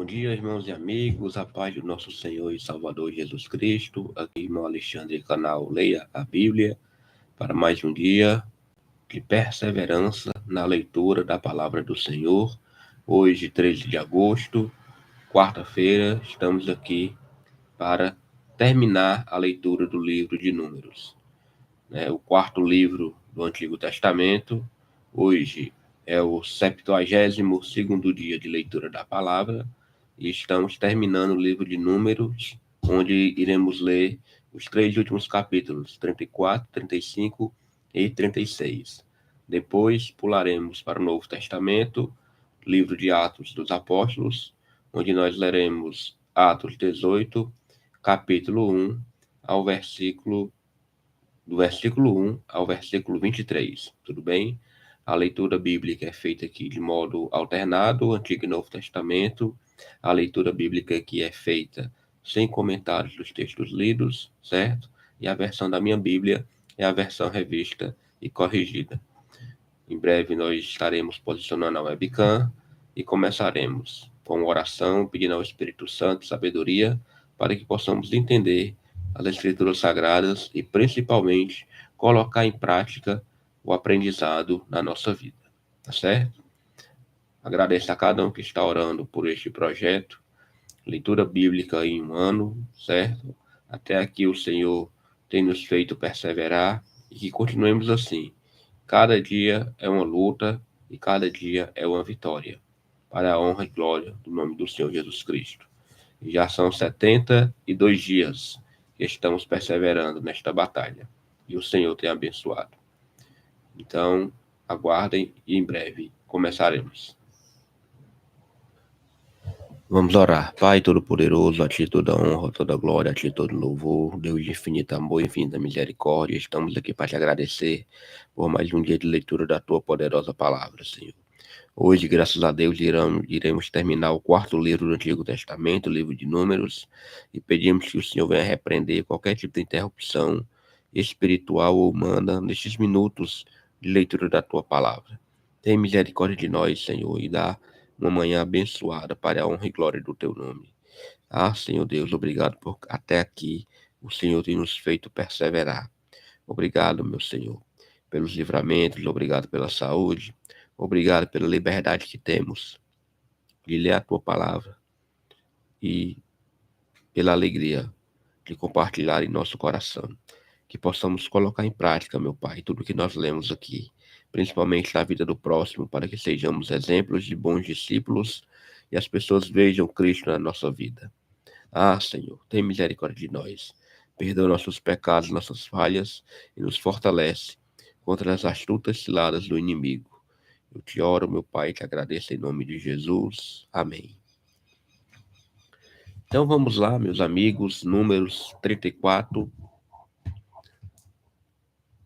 Bom dia, irmãos e amigos, a paz do nosso Senhor e Salvador Jesus Cristo. Aqui, irmão Alexandre, canal Leia a Bíblia, para mais um dia de perseverança na leitura da palavra do Senhor. Hoje, 13 de agosto, quarta-feira, estamos aqui para terminar a leitura do livro de Números, o quarto livro do Antigo Testamento. Hoje é o 72º dia de leitura da palavra e estamos terminando o livro de Números, onde iremos ler os 3 últimos capítulos, 34, 35 e 36. Depois pularemos para o Novo Testamento, livro de Atos dos Apóstolos, onde nós leremos Atos 18, capítulo 1, do versículo 1 ao versículo 23, tudo bem? A leitura bíblica é feita aqui de modo alternado, Antigo e Novo Testamento. A leitura bíblica aqui é feita sem comentários dos textos lidos, certo? E a versão da minha Bíblia é a versão revista e corrigida. Em breve nós estaremos posicionando a webcam e começaremos com oração, pedindo ao Espírito Santo sabedoria para que possamos entender as Escrituras Sagradas e, principalmente, colocar em prática o aprendizado na nossa vida, tá certo? Agradeço a cada um que está orando por este projeto, leitura bíblica em um ano, certo? Até aqui o Senhor tem nos feito perseverar e que continuemos assim. Cada dia é uma luta e cada dia é uma vitória, para a honra e glória do nome do Senhor Jesus Cristo. E já são 72 dias que estamos perseverando nesta batalha. E o Senhor tem abençoado. Então, aguardem e em breve começaremos. Vamos orar. Pai Todo-Poderoso, a Ti toda honra, toda glória, a Ti todo louvor, Deus de infinito amor e infinita misericórdia, estamos aqui para Te agradecer por mais um dia de leitura da Tua poderosa palavra, Senhor. Hoje, graças a Deus, iremos terminar o quarto livro do Antigo Testamento, o livro de Números, e pedimos que o Senhor venha repreender qualquer tipo de interrupção espiritual ou humana nestes minutos de leitura da Tua palavra. Tem misericórdia de nós, Senhor, e dá uma manhã abençoada para a honra e glória do Teu nome. Senhor Deus, obrigado por até aqui o Senhor tem nos feito perseverar. Obrigado, meu Senhor, pelos livramentos, obrigado pela saúde, obrigado pela liberdade que temos de ler a Tua palavra e pela alegria de compartilhar em nosso coração. Que possamos colocar em prática, meu Pai, tudo que nós lemos aqui, principalmente na vida do próximo, para que sejamos exemplos de bons discípulos e as pessoas vejam Cristo na nossa vida. Senhor, tem misericórdia de nós. Perdoa nossos pecados, nossas falhas e nos fortalece contra as astutas ciladas do inimigo. Eu te oro, meu Pai, te agradeço em nome de Jesus. Amém. Então vamos lá, meus amigos, Números 34.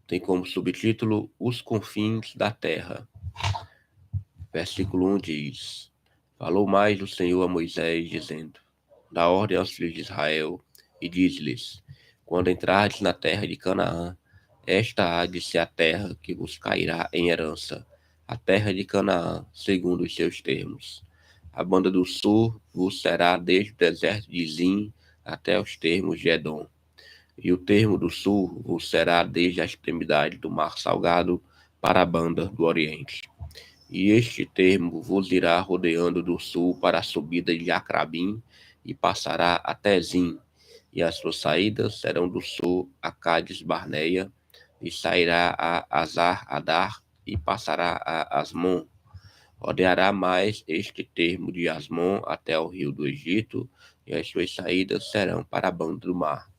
Tem como subtítulo Os Confins da Terra. Versículo 1 diz: Falou mais o Senhor a Moisés, dizendo: Dá ordem aos filhos de Israel e diz-lhes: Quando entrardes na terra de Canaã, esta há de ser a terra que vos cairá em herança, a terra de Canaã, segundo os seus termos. A banda do sul vos será desde o deserto de Zim até os termos de Edom. E o termo do sul vos será desde a extremidade do mar salgado para a banda do oriente. E este termo vos irá rodeando do sul para a subida de Acrabim e passará até Zim, e as suas saídas serão do sul a Cádiz Barneia, e sairá a Azar-Adar e passará a Asmon. Rodeará mais este termo de Asmon até o rio do Egito, e as suas saídas serão para a banda do mar.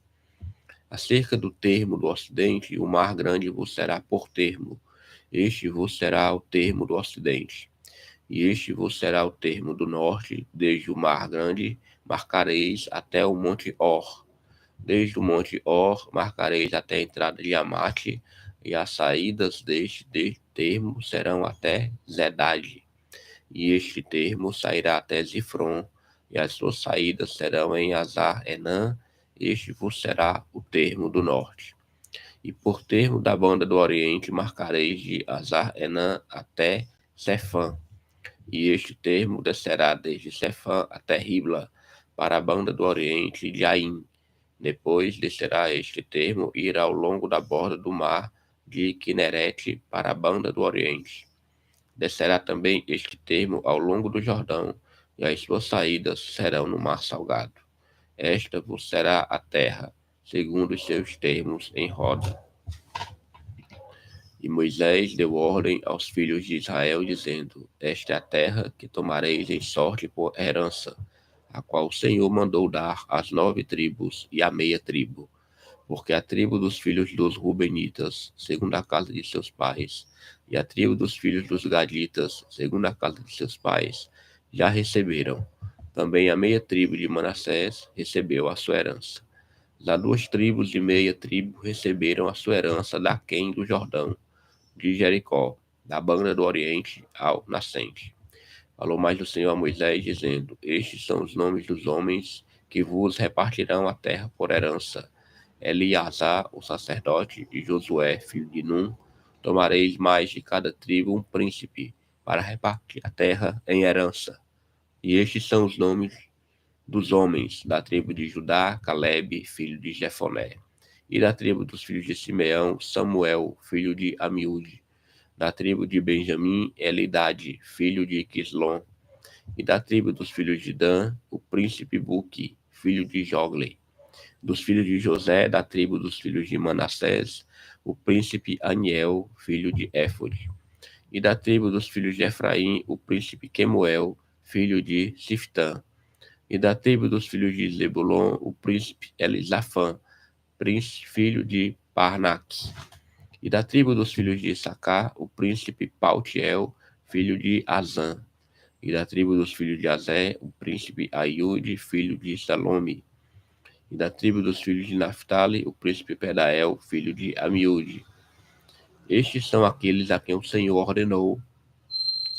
Acerca do termo do ocidente, o mar grande vos será por termo. Este vos será o termo do ocidente. E este vos será o termo do norte, desde o mar grande, marcareis até o monte Or. Desde o monte Or, marcareis até a entrada de Amate, e as saídas deste termo serão até Zedade. E este termo sairá até Zifron, e as suas saídas serão em Azar-Enã. Este vos será o termo do norte. E por termo da banda do oriente marcareis de Azar-Enã até Sefã. E este termo descerá desde Cefã até Ribla, para a banda do oriente de Aim. Depois descerá este termo e irá ao longo da borda do mar de Quinerete para a banda do oriente. Descerá também este termo ao longo do Jordão, e as suas saídas serão no mar salgado. Esta vos será a terra, segundo os seus termos em roda. E Moisés deu ordem aos filhos de Israel, dizendo: Esta é a terra que tomareis em sorte por herança, a qual o Senhor mandou dar às 9 tribos e à meia tribo, porque a tribo dos filhos dos Rubenitas, segundo a casa de seus pais, e a tribo dos filhos dos Gaditas, segundo a casa de seus pais, já receberam. Também a meia tribo de Manassés recebeu a sua herança. As 2 tribos e meia tribo receberam a sua herança daquém do Jordão, de Jericó, da banda do oriente ao nascente. Falou mais o Senhor a Moisés, dizendo: Estes são os nomes dos homens que vos repartirão a terra por herança. Eleazar, o sacerdote, e Josué, filho de Num. Tomareis mais de cada tribo um príncipe, para repartir a terra em herança. E estes são os nomes dos homens da tribo de Judá: Calebe, filho de Jefoné. E da tribo dos filhos de Simeão: Samuel, filho de Amiúde. Da tribo de Benjamim: Elidade, filho de Quislom. E da tribo dos filhos de Dan: o príncipe Buque, filho de Jogle. Dos filhos de José, da tribo dos filhos de Manassés: o príncipe Aniel, filho de Éfode. E da tribo dos filhos de Efraim: o príncipe Quemuel, filho de Siftã. E da tribo dos filhos de Zebulon: o príncipe Elisafã, filho de Parnaque. E da tribo dos filhos de Issacar: o príncipe Paltiel, filho de Azã. E da tribo dos filhos de Azé: o príncipe Aiude, filho de Salome. E da tribo dos filhos de Naphtali: o príncipe Pedael, filho de Amiúde. Estes são aqueles a quem o Senhor ordenou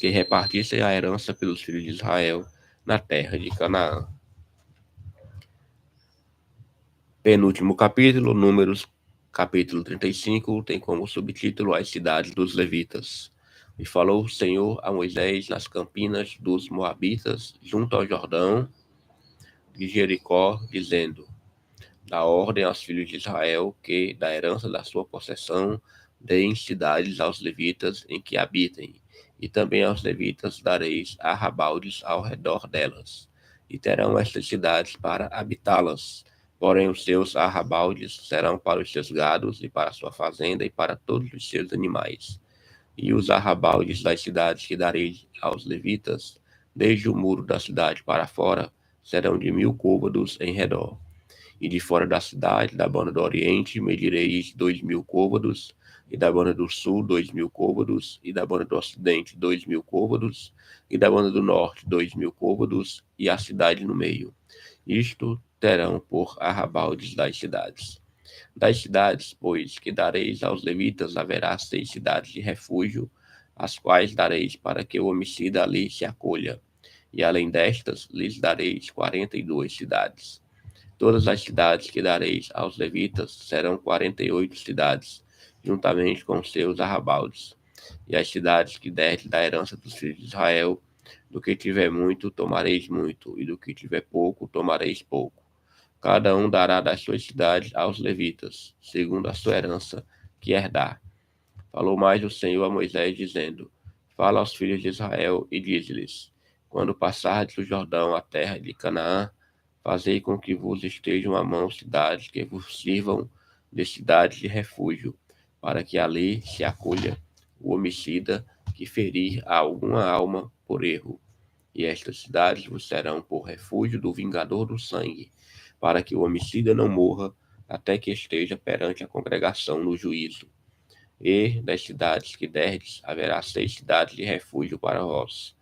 que repartissem a herança pelos filhos de Israel na terra de Canaã. Penúltimo capítulo, Números, capítulo 35, tem como subtítulo As cidades dos levitas. E falou o Senhor a Moisés nas campinas dos Moabitas, junto ao Jordão de Jericó, dizendo: Dá ordem aos filhos de Israel que, da herança da sua possessão, deem cidades aos levitas em que habitem, e também aos levitas dareis arrabaldes ao redor delas, e terão estas cidades para habitá-las. Porém, os seus arrabaldes serão para os seus gados, e para a sua fazenda, e para todos os seus animais. E os arrabaldes das cidades que darei aos levitas, desde o muro da cidade para fora, serão de 1000 côvados em redor. E de fora da cidade, da banda do oriente, medireis 2000 côvados, e da banda do sul 2000 côvados, e da banda do ocidente 2000 côvados, e da banda do norte 2000 côvados, e a cidade no meio. Isto terão por arrabaldes das cidades. Das cidades, pois, que dareis aos levitas, haverá 6 cidades de refúgio, as quais dareis para que o homicida ali se acolha. E além destas, lhes dareis 42 cidades. Todas as cidades que dareis aos levitas serão 48 cidades, juntamente com seus arrabaldes. E as cidades que derdes da herança dos filhos de Israel, do que tiver muito, tomareis muito, e do que tiver pouco, tomareis pouco. Cada um dará das suas cidades aos levitas, segundo a sua herança que herdar. Falou mais o Senhor a Moisés, dizendo: Fala aos filhos de Israel e diz-lhes: Quando passardes o Jordão, a terra de Canaã, fazei com que vos estejam à mão cidades que vos sirvam de cidades de refúgio, para que ali se acolha o homicida que ferir a alguma alma por erro. E estas cidades vos serão por refúgio do vingador do sangue, para que o homicida não morra até que esteja perante a congregação no juízo. E das cidades que derdes, haverá 6 cidades de refúgio para vós.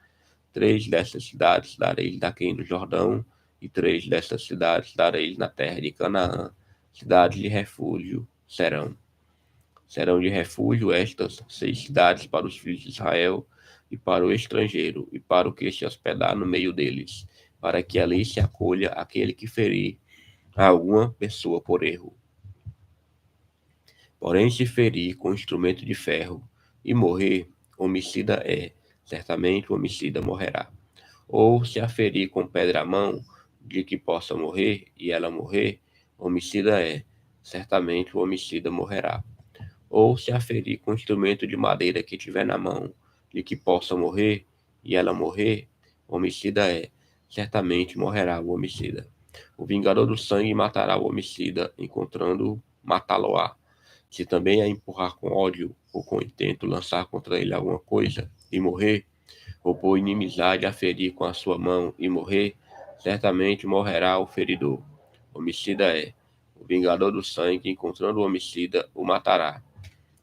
3 dessas cidades dareis daquém do Jordão, e 3 dessas cidades dareis na terra de Canaã. Cidades de refúgio serão. Serão de refúgio estas 6 cidades para os filhos de Israel, e para o estrangeiro, e para o que se hospedar no meio deles, para que ali se acolha aquele que ferir a alguma pessoa por erro. Porém, se ferir com instrumento de ferro e morrer, homicida é, certamente o homicida morrerá. Ou se a ferir com pedra à mão, de que possa morrer, e ela morrer, homicida é, certamente o homicida morrerá. Ou se a ferir com instrumento de madeira que tiver na mão, de que possa morrer, e ela morrer, homicida é, certamente morrerá o homicida. O vingador do sangue matará o homicida, encontrando-o, matá-lo-á. Se também a empurrar com ódio ou com intento lançar contra ele alguma coisa e morrer, ou por inimizade a ferir com a sua mão e morrer, certamente morrerá o feridor. Homicida é. O vingador do sangue, encontrando o homicida, o matará.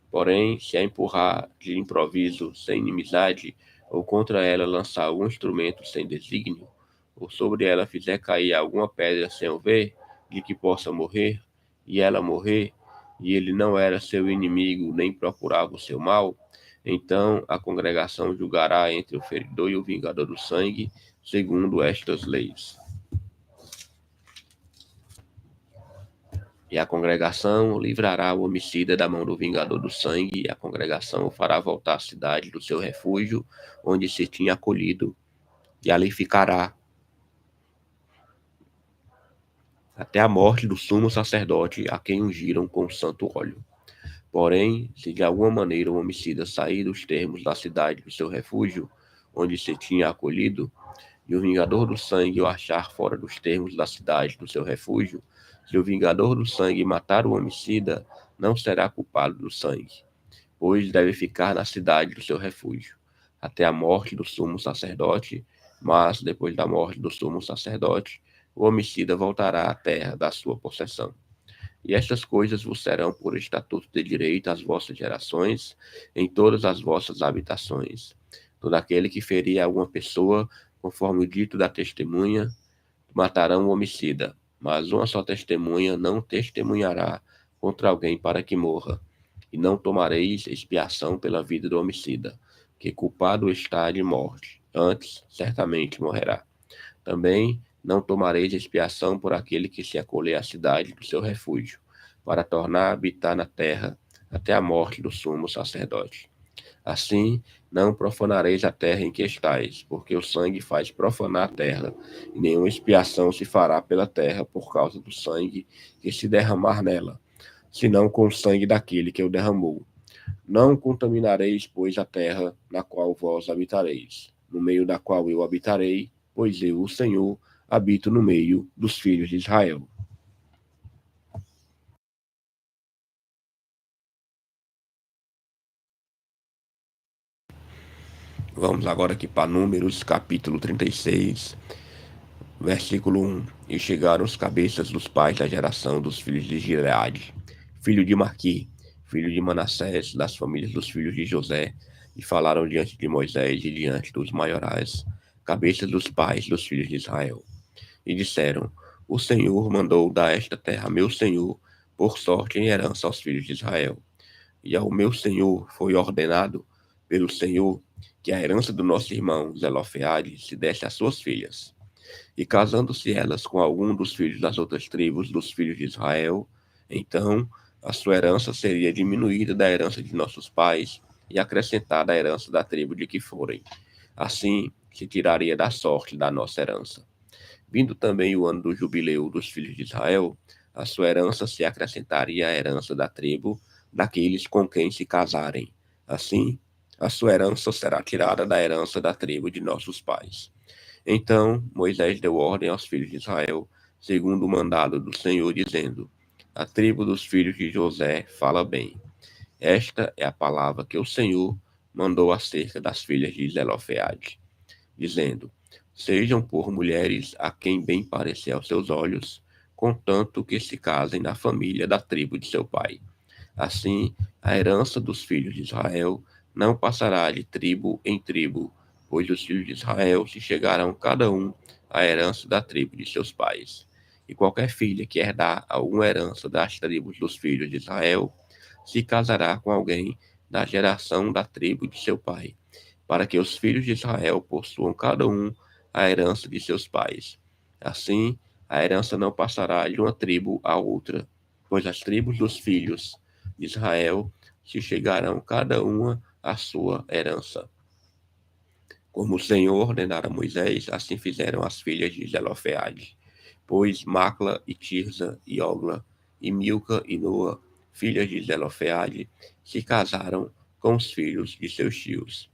Porém, se a empurrar de improviso, sem inimizade, ou contra ela lançar algum instrumento sem desígnio, ou sobre ela fizer cair alguma pedra sem o ver, de que possa morrer, e ela morrer, e ele não era seu inimigo, nem procurava o seu mal, então a congregação julgará entre o feridor e o vingador do sangue, segundo estas leis. E a congregação livrará o homicida da mão do vingador do sangue, e a congregação o fará voltar à cidade do seu refúgio, onde se tinha acolhido, e ali ficará até a morte do sumo sacerdote, a quem ungiram com santo óleo. Porém, se de alguma maneira o homicida sair dos termos da cidade do seu refúgio, onde se tinha acolhido, e o vingador do sangue o achar fora dos termos da cidade do seu refúgio, se o vingador do sangue matar o homicida, não será culpado do sangue, pois deve ficar na cidade do seu refúgio, até a morte do sumo sacerdote, mas, depois da morte do sumo sacerdote, o homicida voltará à terra da sua possessão. E estas coisas vos serão por estatuto de direito às vossas gerações, em todas as vossas habitações. Todo aquele que ferir alguma pessoa, conforme o dito da testemunha, matarão o homicida, mas uma só testemunha não testemunhará contra alguém para que morra. E não tomareis expiação pela vida do homicida, que culpado está de morte, antes certamente morrerá. Também não tomareis expiação por aquele que se acolher à cidade do seu refúgio, para tornar a habitar na terra até a morte do sumo sacerdote. Assim, não profanareis a terra em que estáis, porque o sangue faz profanar a terra, e nenhuma expiação se fará pela terra por causa do sangue que se derramar nela, senão com o sangue daquele que o derramou. Não contaminareis, pois, a terra na qual vós habitareis, no meio da qual eu habitarei, pois eu, o Senhor, habito no meio dos filhos de Israel. Vamos agora aqui para Números, capítulo 36, versículo 1. E chegaram os cabeças dos pais da geração dos filhos de Gileade, filho de Maqui, filho de Manassés, das famílias dos filhos de José, e falaram diante de Moisés e diante dos maiorais, cabeças dos pais dos filhos de Israel. E disseram: O Senhor mandou dar esta terra a meu senhor, por sorte em herança aos filhos de Israel. E ao meu senhor foi ordenado pelo Senhor que a herança do nosso irmão Zelofeade se desse às suas filhas. E casando-se elas com algum dos filhos das outras tribos dos filhos de Israel, então a sua herança seria diminuída da herança de nossos pais e acrescentada à herança da tribo de que forem. Assim se tiraria da sorte da nossa herança. Vindo também o ano do jubileu dos filhos de Israel, a sua herança se acrescentaria à herança da tribo daqueles com quem se casarem. Assim, a sua herança será tirada da herança da tribo de nossos pais. Então Moisés deu ordem aos filhos de Israel, segundo o mandado do Senhor, dizendo: A tribo dos filhos de José fala bem. Esta é a palavra que o Senhor mandou acerca das filhas de Zelofeade, dizendo: Sejam por mulheres a quem bem parecer aos seus olhos, contanto que se casem na família da tribo de seu pai. Assim, a herança dos filhos de Israel não passará de tribo em tribo, pois os filhos de Israel se chegarão cada um à herança da tribo de seus pais. E qualquer filha que herdar alguma herança das tribos dos filhos de Israel, se casará com alguém da geração da tribo de seu pai, para que os filhos de Israel possuam cada um a herança de seus pais. Assim, a herança não passará de uma tribo a outra, pois as tribos dos filhos de Israel se chegarão cada uma à sua herança. Como o Senhor ordenara a Moisés, assim fizeram as filhas de Zelofeade. Pois Macla e Tirza e Ogla e Milca e Noa, filhas de Zelofeade, se casaram com os filhos de seus tios.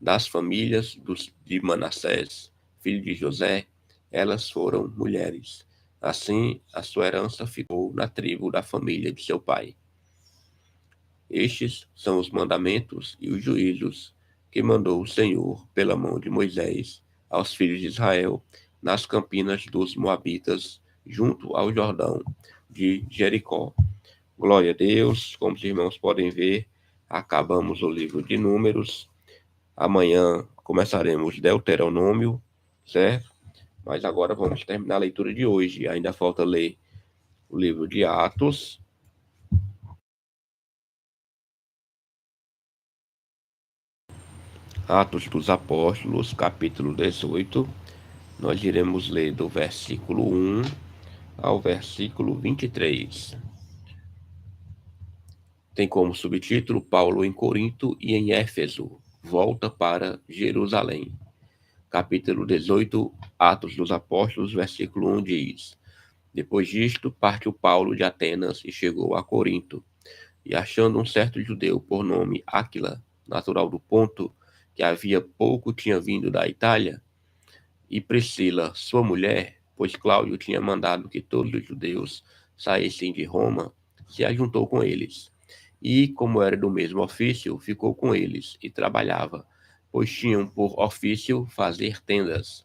Das famílias de Manassés, filho de José, elas foram mulheres. Assim, a sua herança ficou na tribo da família de seu pai. Estes são os mandamentos e os juízos que mandou o Senhor pela mão de Moisés aos filhos de Israel nas campinas dos Moabitas, junto ao Jordão de Jericó. Glória a Deus, como os irmãos podem ver, acabamos o livro de Números. Amanhã começaremos Deuteronômio, certo? Mas agora vamos terminar a leitura de hoje. Ainda falta ler o livro de Atos. Atos dos Apóstolos, capítulo 18. Nós iremos ler do versículo 1 ao versículo 23. Tem como subtítulo Paulo em Corinto e em Éfeso, volta para Jerusalém. Capítulo 18, Atos dos Apóstolos, versículo 1 diz: Depois disto, partiu Paulo de Atenas e chegou a Corinto. E achando um certo judeu por nome Áquila, natural do Ponto, que havia pouco tinha vindo da Itália, e Priscila, sua mulher, pois Cláudio tinha mandado que todos os judeus saíssem de Roma, se ajuntou com eles. E, como era do mesmo ofício, ficou com eles e trabalhava, pois tinham por ofício fazer tendas.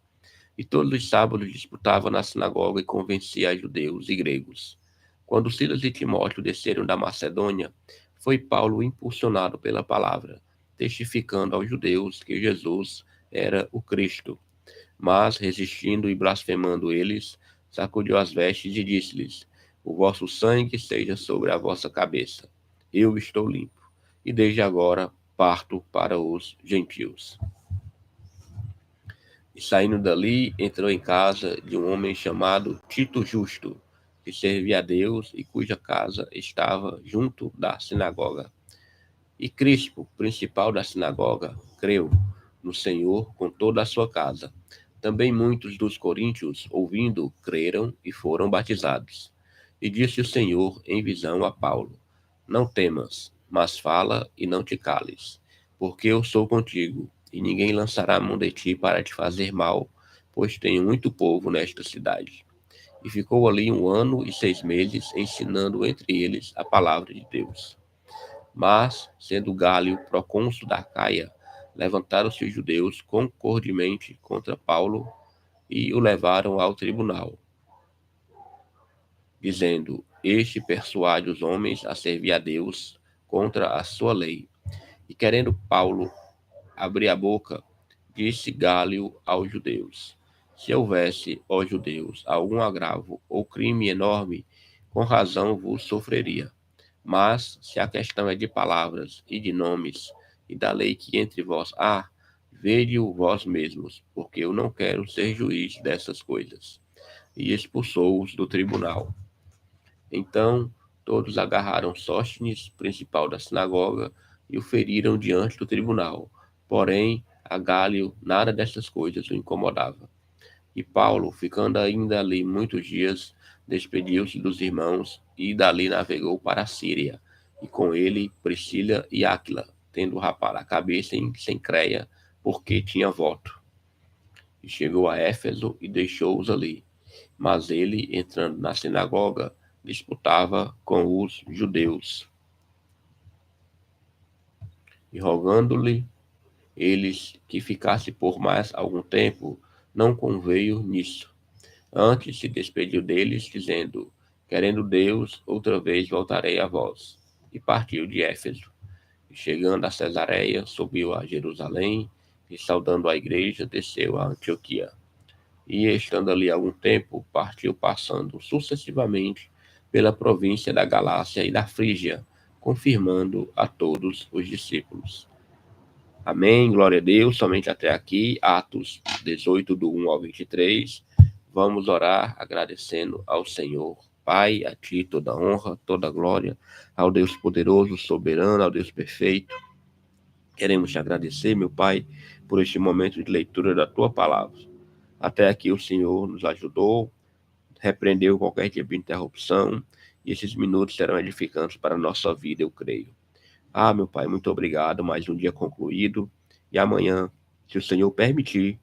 E todos os sábados disputava na sinagoga e convencia judeus e gregos. Quando Silas e Timóteo desceram da Macedônia, foi Paulo impulsionado pela palavra, testificando aos judeus que Jesus era o Cristo. Mas, resistindo e blasfemando eles, sacudiu as vestes e disse-lhes: O vosso sangue seja sobre a vossa cabeça. Eu estou limpo. E desde agora parto para os gentios. E saindo dali, entrou em casa de um homem chamado Tito Justo, que servia a Deus e cuja casa estava junto da sinagoga. E Crispo, principal da sinagoga, creu no Senhor com toda a sua casa. Também muitos dos coríntios, ouvindo, creram e foram batizados. E disse o Senhor em visão a Paulo: Não temas, mas fala e não te cales, porque eu sou contigo, e ninguém lançará mão de ti para te fazer mal, pois tenho muito povo nesta cidade. E ficou ali 1 ano e 6 meses, ensinando entre eles a palavra de Deus. Mas, sendo Gálio procônsul da Acaia, levantaram-se os judeus concordemente contra Paulo e o levaram ao tribunal, dizendo: Este persuade os homens a servir a Deus contra a sua lei. E querendo Paulo abrir a boca, disse Gálio aos judeus: Se houvesse, ó judeus, algum agravo ou crime enorme, com razão vos sofreria. Mas, se a questão é de palavras e de nomes, e da lei que entre vós há, vede-o vós mesmos, porque eu não quero ser juiz dessas coisas. E expulsou-os do tribunal. Então, todos agarraram Sóstenes, principal da sinagoga, e o feriram diante do tribunal. Porém, a Gálio nada dessas coisas o incomodava. E Paulo, ficando ainda ali muitos dias, despediu-se dos irmãos e dali navegou para a Síria, e com ele Priscila e Áquila, tendo rapado a cabeça em Cencreia, porque tinha voto. E chegou a Éfeso e deixou-os ali. Mas ele, entrando na sinagoga, disputava com os judeus. E rogando-lhe eles que ficasse por mais algum tempo, não conveio nisso. Antes se despediu deles, dizendo: Querendo Deus, outra vez voltarei a vós. E partiu de Éfeso. E chegando a Cesareia, subiu a Jerusalém, e saudando a igreja, desceu a Antioquia. E estando ali algum tempo, partiu passando sucessivamente pela província da Galácia e da Frígia, confirmando a todos os discípulos. Amém, glória a Deus, somente até aqui, Atos 18, do 1 ao 23. Vamos orar agradecendo ao Senhor. Pai, a Ti toda honra, toda glória, ao Deus poderoso, soberano, ao Deus perfeito. Queremos te agradecer, meu Pai, por este momento de leitura da tua palavra. Até aqui o Senhor nos ajudou, repreendeu qualquer tipo de interrupção, e esses minutos serão edificantes para a nossa vida, eu creio. Meu Pai, muito obrigado, mais um dia concluído, e amanhã, se o Senhor permitir,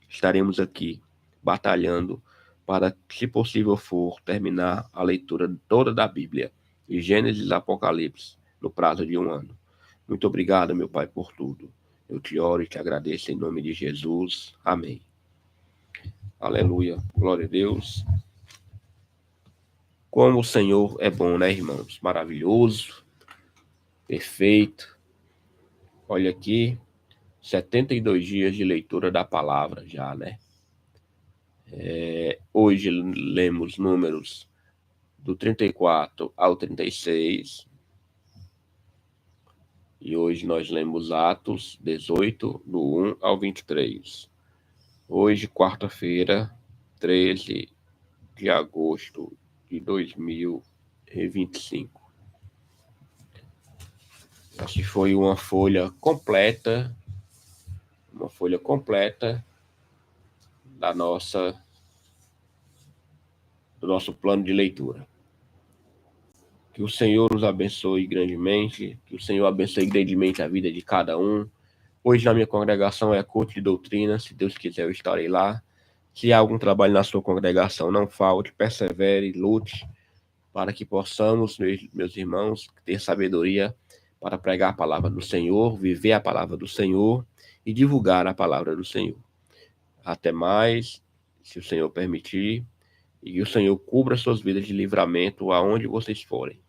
estaremos aqui batalhando para, se possível for, terminar a leitura toda da Bíblia, de Gênesis e Apocalipse, no prazo de um ano. Muito obrigado, meu Pai, por tudo. Eu te oro e te agradeço em nome de Jesus. Amém. Aleluia. Glória a Deus. Como o Senhor é bom, né, irmãos? Maravilhoso, perfeito. Olha aqui, 72 dias de leitura da palavra já, né? Hoje lemos números do 34 ao 36. E hoje nós lemos Atos 18, do 1 ao 23. Hoje, quarta-feira, 13 de agosto de 2025. Essa foi uma folha completa do nosso plano de leitura. Que o Senhor nos abençoe grandemente, que o Senhor abençoe grandemente a vida de cada um. Hoje na minha congregação é culto de doutrina, se Deus quiser eu estarei lá. Se há algum trabalho na sua congregação, não falte, persevere, lute, para que possamos, meus irmãos, ter sabedoria para pregar a palavra do Senhor, viver a palavra do Senhor e divulgar a palavra do Senhor. Até mais, se o Senhor permitir, e que o Senhor cubra suas vidas de livramento aonde vocês forem.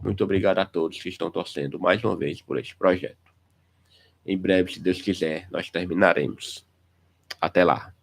Muito obrigado a todos que estão torcendo mais uma vez por este projeto. Em breve, se Deus quiser, nós terminaremos. Até lá.